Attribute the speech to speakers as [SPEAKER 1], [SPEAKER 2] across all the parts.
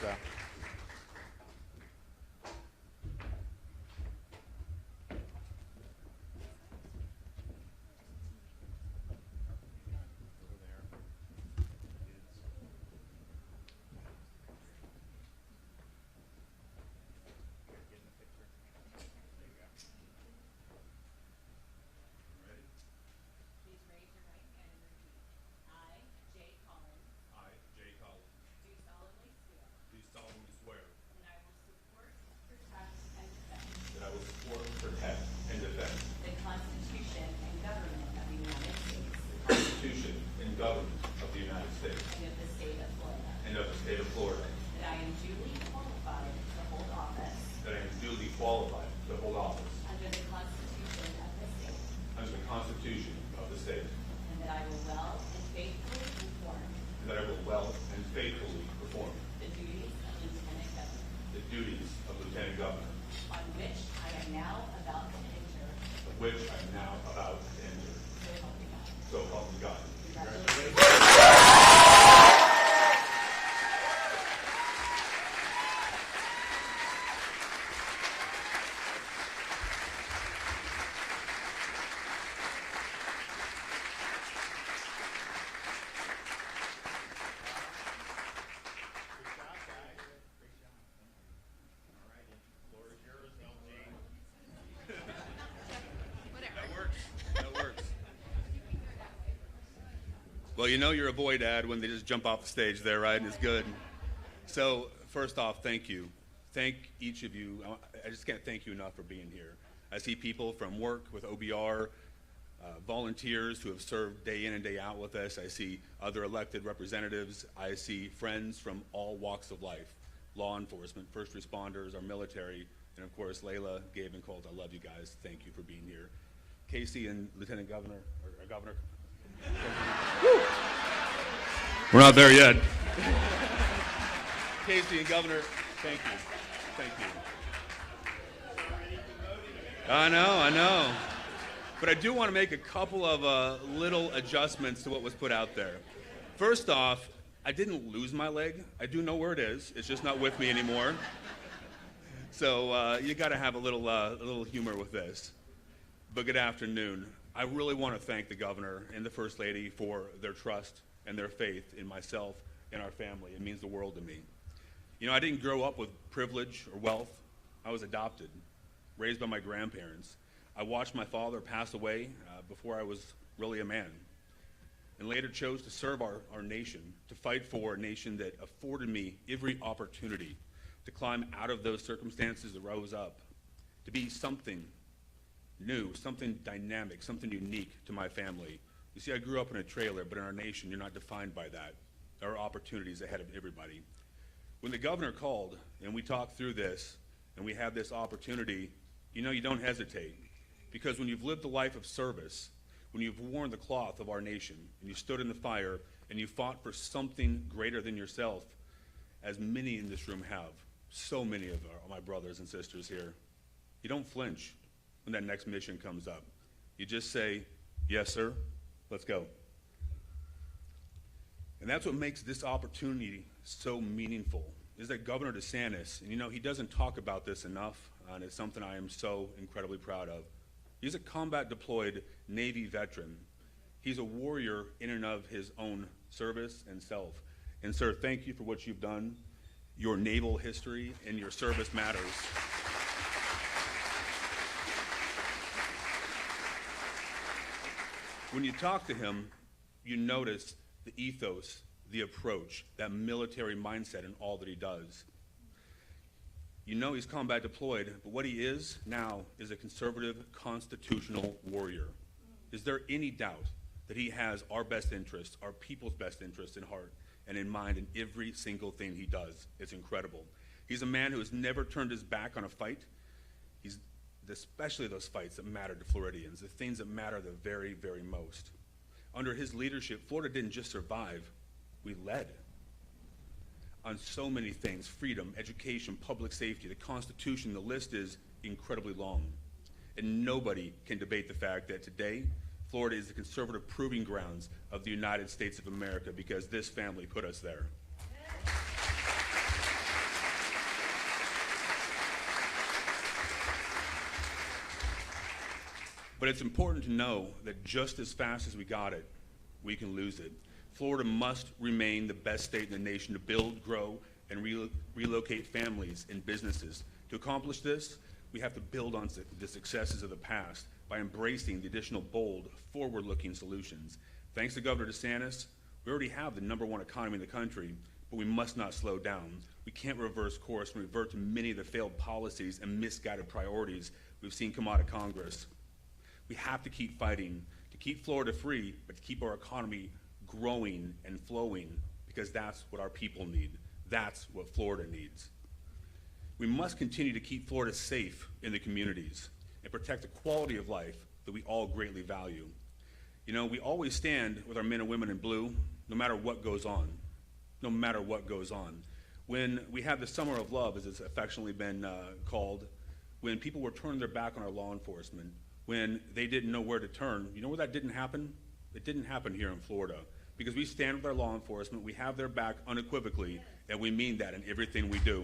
[SPEAKER 1] Lisa.
[SPEAKER 2] Well, you know you're a boy, Dad, when they just jump off the stage there, right? And it's good. So, first off, thank you. Thank each of you. I just can't thank you enough for being here. I see people from work with OBR, volunteers who have served day in and day out with us. I see other elected representatives. I see friends from all walks of life, law enforcement, first responders, our military, and of course, Layla, Gabe, and Colt. I love you guys. Thank you for being here. Casey and Lieutenant Governor, or Governor. We're not there yet. Casey and Governor, thank you. Thank you. I know. But I do want to make a couple of little adjustments to what was put out there. First off, I didn't lose my leg. I do know where it is. It's just not with me anymore. So you got to have a little humor with this. But good afternoon. I really want to thank the governor and the First Lady for their trust and their faith in myself and our family. It means the world to me. You know, I didn't grow up with privilege or wealth. I was adopted, raised by my grandparents. I watched my father pass away before I was really a man, and later chose to serve our nation, to fight for a nation that afforded me every opportunity to climb out of those circumstances that rose up, to be something new, something dynamic, something unique to my family. You see, I grew up in a trailer, but in our nation, you're not defined by that. There are opportunities ahead of everybody. When the governor called and we talked through this and we had this opportunity, you know, you don't hesitate. Because when you've lived a life of service, when you've worn the cloth of our nation and you stood in the fire and you fought for something greater than yourself, as many in this room have, so many of my brothers and sisters here, you don't flinch when that next mission comes up. You just say, yes, sir, let's go. And that's what makes this opportunity so meaningful, is that Governor DeSantis, and you know, he doesn't talk about this enough, and it's something I am so incredibly proud of. He's a combat deployed Navy veteran. He's a warrior in and of his own service and self. And sir, thank you for what you've done. Your naval history and your service matters. When you talk to him, you notice the ethos, the approach, that military mindset in all that he does. You know he's combat deployed, but what he is now is a conservative constitutional warrior. Is there any doubt that he has our best interests, our people's best interests in heart and in mind in every single thing he does? It's incredible. He's a man who has never turned his back on a fight. He's especially those fights that matter to Floridians, the things that matter the very, very most. Under his leadership, Florida didn't just survive, we led on so many things: freedom, education, public safety, the Constitution. The list is incredibly long. And nobody can debate the fact that today, Florida is the conservative proving grounds of the United States of America, because this family put us there. But it's important to know that just as fast as we got it, we can lose it. Florida must remain the best state in the nation to build, grow, and relocate families and businesses. To accomplish this, we have to build on the successes of the past by embracing the additional bold, forward-looking solutions. Thanks to Governor DeSantis, we already have the #1 economy in the country, but we must not slow down. We can't reverse course and revert to many of the failed policies and misguided priorities we've seen come out of Congress. We have to keep fighting to keep Florida free, but to keep our economy growing and flowing, because that's what our people need. That's what Florida needs. We must continue to keep Florida safe in the communities and protect the quality of life that we all greatly value. You know, we always stand with our men and women in blue, no matter what goes on. No matter what goes on. When we had the Summer of Love, as it's affectionately been called, when people were turning their back on our law enforcement, when they didn't know where to turn, you know where that didn't happen? It didn't happen here in Florida. Because we stand with our law enforcement, we have their back unequivocally, and we mean that in everything we do.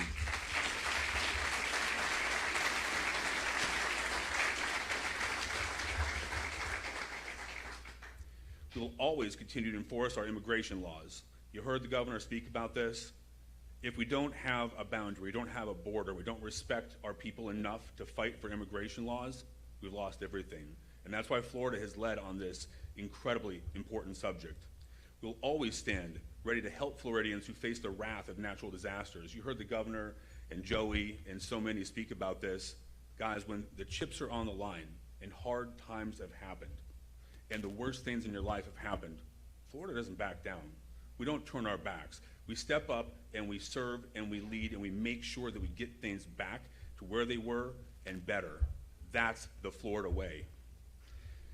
[SPEAKER 2] We will always continue to enforce our immigration laws. You heard the governor speak about this. If we don't have a boundary, we don't have a border, we don't respect our people enough to fight for immigration laws, we've lost everything. And that's why Florida has led on this incredibly important subject. We'll always stand ready to help Floridians who face the wrath of natural disasters. You heard the governor and Joey and so many speak about this. Guys, when the chips are on the line and hard times have happened and the worst things in your life have happened, Florida doesn't back down. We don't turn our backs. We step up and we serve and we lead and we make sure that we get things back to where they were and better. That's the Florida way.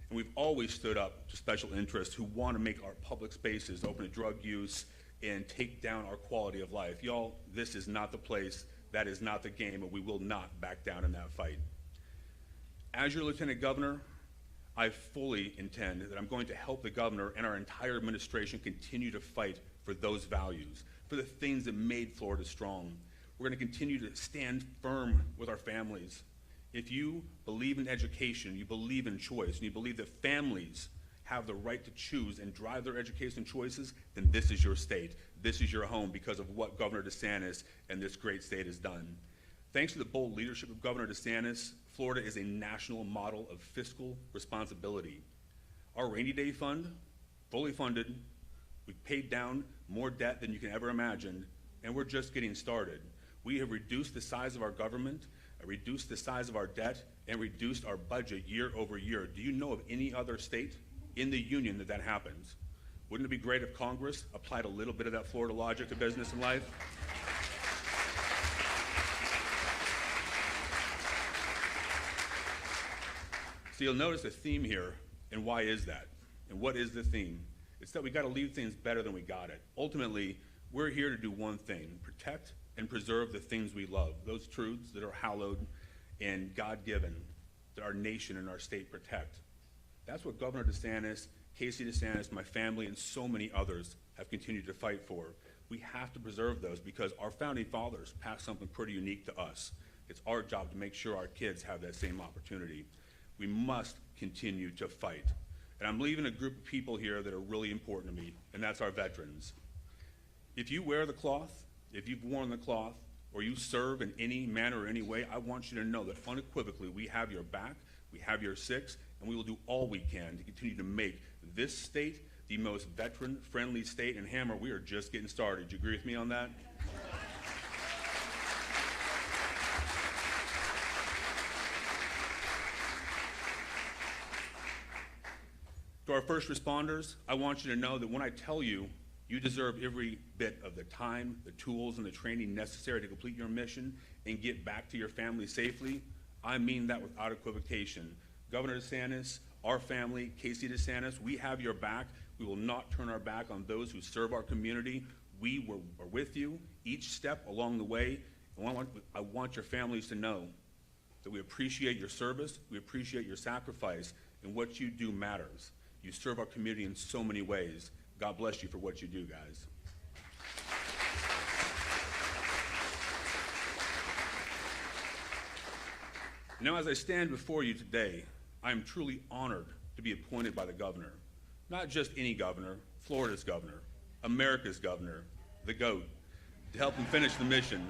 [SPEAKER 2] And we've always stood up to special interests who want to make our public spaces open to drug use and take down our quality of life. Y'all, this is not the place, that is not the game, and we will not back down in that fight. As your Lieutenant Governor, I fully intend that I'm going to help the governor and our entire administration continue to fight for those values, for the things that made Florida strong. We're going to continue to stand firm with our families. If you believe in education, you believe in choice, and you believe that families have the right to choose and drive their education choices, then this is your state. This is your home because of what Governor DeSantis and this great state has done. Thanks to the bold leadership of Governor DeSantis, Florida is a national model of fiscal responsibility. Our rainy day fund, fully funded, we've paid down more debt than you can ever imagine, and we're just getting started. We have reduced the size of our government, reduced the size of our debt, and reduced our budget year over year. Do you know of any other state in the union that happens? Wouldn't it be great if Congress applied a little bit of that Florida logic to business and life? So you'll notice a theme here, and why is that? And what is the theme? It's that we got to leave things better than we got it. Ultimately, we're here to do one thing: protect and preserve the things we love, those truths that are hallowed and God-given, that our nation and our state protect. That's what Governor DeSantis, Casey DeSantis, my family, and so many others have continued to fight for. We have to preserve those because our founding fathers passed something pretty unique to us. It's our job to make sure our kids have that same opportunity. We must continue to fight. And I'm leaving a group of people here that are really important to me, and that's our veterans. If you wear the cloth, if you've worn the cloth, or you serve in any manner or any way, I want you to know that unequivocally we have your back, we have your six, and we will do all we can to continue to make this state the most veteran-friendly state. And Hammer, we are just getting started. Do you agree with me on that? To our first responders, I want you to know that when I tell you you deserve every bit of the time, the tools, and the training necessary to complete your mission and get back to your family safely, I mean that without equivocation. Governor DeSantis, our family, Casey DeSantis, we have your back. We will not turn our back on those who serve our community. We are with you each step along the way. And I want your families to know that we appreciate your service, we appreciate your sacrifice, and what you do matters. You serve our community in so many ways. God bless you for what you do, guys. Now, as I stand before you today, I am truly honored to be appointed by the governor. Not just any governor, Florida's governor, America's governor, the GOAT, to help him finish the mission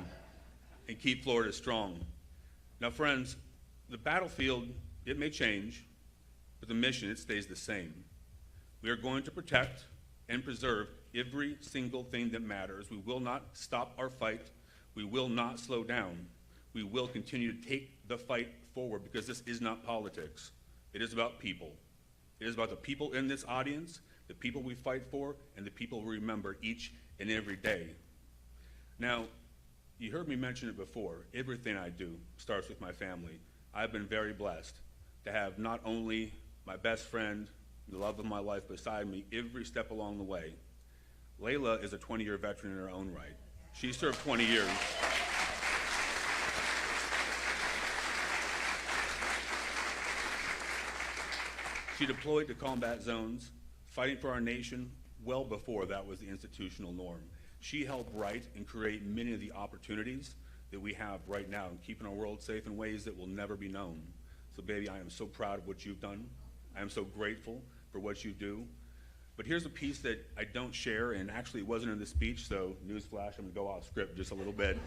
[SPEAKER 2] and keep Florida strong. Now, friends, the battlefield, it may change, but the mission, it stays the same. We are going to protect and preserve every single thing that matters. We will not stop our fight. We will not slow down. We will continue to take the fight forward, because this is not politics. It is about people. It is about the people in this audience, the people we fight for, and the people we remember each and every day. Now, you heard me mention it before. Everything I do starts with my family. I've been very blessed to have not only my best friend, the love of my life beside me every step along the way. Layla is a 20-year veteran in her own right. She served 20 years. She deployed to combat zones, fighting for our nation well before that was the institutional norm. She helped write and create many of the opportunities that we have right now in keeping our world safe in ways that will never be known. So baby, I am so proud of what you've done. I am so grateful for what you do. But here's a piece that I don't share, and actually it wasn't in the speech, so newsflash, I'm gonna go off script just a little bit.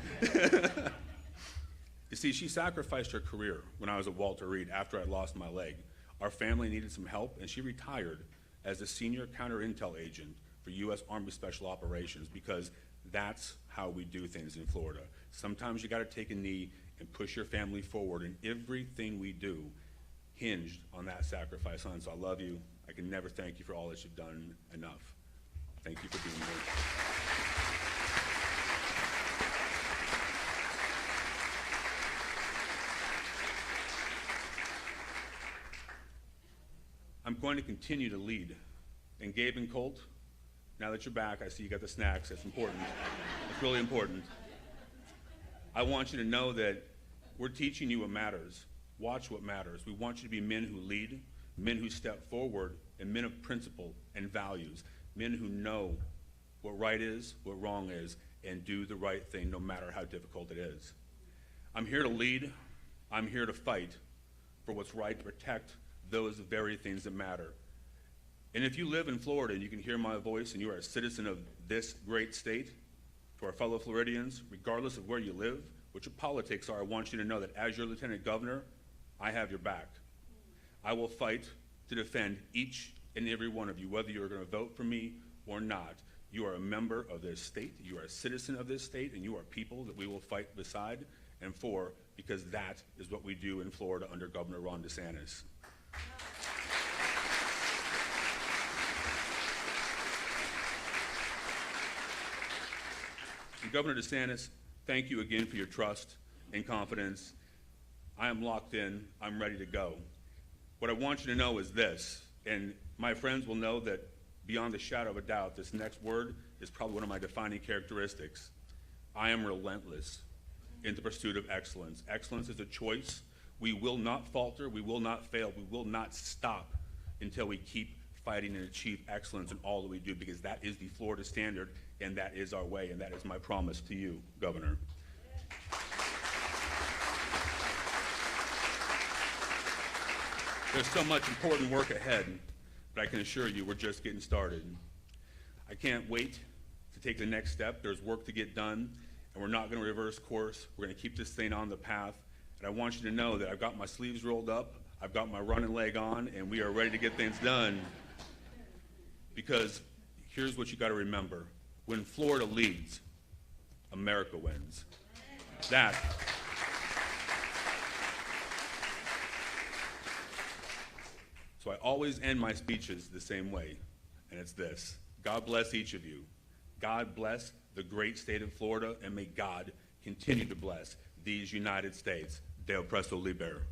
[SPEAKER 2] You see, she sacrificed her career when I was at Walter Reed after I lost my leg. Our family needed some help, and she retired as a senior counter-intel agent for U.S. Army Special Operations, because that's how we do things in Florida. Sometimes you gotta take a knee and push your family forward, and everything we do hinged on that sacrifice. Hon, so I love you. I can never thank you for all that you've done enough. Thank you for being here. I'm going to continue to lead. And Gabe and Colt, now that you're back, I see you got the snacks. That's important. It's really important. I want you to know that we're teaching you what matters. Watch what matters. We want you to be men who lead, men who step forward, and men of principle and values. Men who know what right is, what wrong is, and do the right thing no matter how difficult it is. I'm here to lead. I'm here to fight for what's right, to protect those very things that matter. And if you live in Florida and you can hear my voice and you are a citizen of this great state, to our fellow Floridians, regardless of where you live, what your politics are, I want you to know that as your Lieutenant Governor, I have your back. I will fight to defend each and every one of you, whether you're going to vote for me or not. You are a member of this state, you are a citizen of this state, and you are people that we will fight beside and for, because that is what we do in Florida under Governor Ron DeSantis. And Governor DeSantis, thank you again for your trust and confidence. I am locked in. I'm ready to go. What I want you to know is this, and my friends will know that beyond a shadow of a doubt, this next word is probably one of my defining characteristics. I am relentless in the pursuit of excellence. Excellence is a choice. We will not falter. We will not fail. We will not stop until we keep fighting and achieve excellence in all that we do, because that is the Florida standard, and that is our way, and that is my promise to you, Governor. There's so much important work ahead, but I can assure you we're just getting started. I can't wait to take the next step. There's work to get done, and we're not going to reverse course. We're going to keep this thing on the path, and I want you to know that I've got my sleeves rolled up, I've got my running leg on, and we are ready to get things done. Because here's what you got to remember. When Florida leads, America wins. That. So I always end my speeches the same way, and it's this. God bless each of you. God bless the great state of Florida, and may God continue to bless these United States. Deo presto liber.